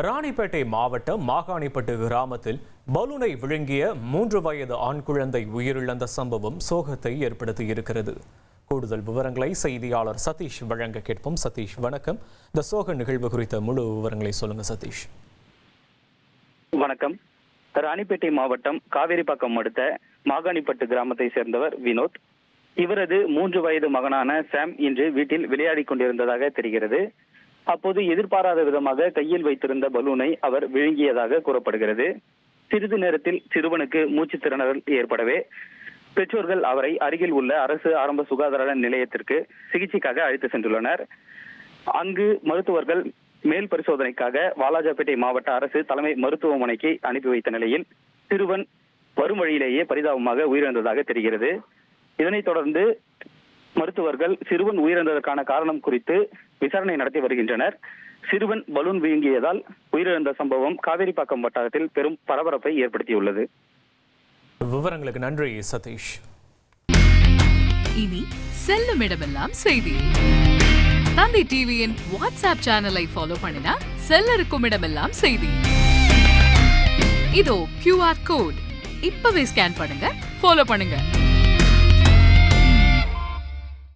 ராணிப்பேட்டை மாவட்டம் மாகாணிப்பட்டு கிராமத்தில் பலூனை விழுங்கிய 3 வயது ஆண் குழந்தை உயிரிழந்த சம்பவம் சோகத்தை ஏற்படுத்தியிருக்கிறது. கூடுதல் விவரங்களை செய்தியாளர் சதீஷ் வழங்க கேட்போம். சதீஷ், வணக்கம். இந்த சோக நிகழ்வு குறித்த முழு விவரங்களை சொல்லுங்க சதீஷ். வணக்கம். ராணிப்பேட்டை மாவட்டம் காவேரிப்பாக்கம் அடுத்த மாகாணிப்பட்டு கிராமத்தை சேர்ந்தவர் வினோத். இவரது 3 வயது மகனான சாம் இன்று வீட்டில் விளையாடி கொண்டிருந்ததாக தெரிகிறது. அப்போது எதிர்பாராத விதமாக கையில் வைத்திருந்த பலூனை அவர் விழுங்கியதாக கூறப்படுகிறது. சிறிது நேரத்தில் சிறுவனுக்கு மூச்சு திணறல் ஏற்படவே பெற்றோர்கள் அவரை அருகில் உள்ள அரசு ஆரம்ப சுகாதார நிலையத்திற்கு சிகிச்சைக்காக அழைத்து சென்றுள்ளனர். அங்கு மருத்துவர்கள் மேல் பரிசோதனைக்காக வாலாஜாபேட்டை மாவட்ட அரசு தலைமை மருத்துவமனைக்கு அனுப்பி வைத்த நிலையில் சிறுவன் வரும் வழியிலேயே பரிதாபமாக உயிரிழந்ததாக தெரிகிறது. இதனைத் தொடர்ந்து மருத்துவர்கள் சிறுவன் உயிரிழந்ததற்கான காரணம் குறித்து விசாரணை நடத்தி வருகின்றனர். சிறுவன் பலூன் விழுங்கியதால் உயிரிழந்த சம்பவம் காவேரிப்பாக்கம் வட்டாரத்தில் பெரும் பரபரப்பை ஏற்படுத்தியுள்ளது. விவரங்களுக்கு நன்றி சதீஷ். இனி செல்லும் இடமெல்லாம் செய்தி. தந்தை டிவியின் வாட்ஸ்அப் சேனலை ஃபாலோ பண்ணினா செல்லருக்கும் இடமெல்லாம் செய்தி. இதோ QR கோட் இப்பவே ஸ்கேன் பண்ணுங்க, ஃபாலோ பண்ணுங்க.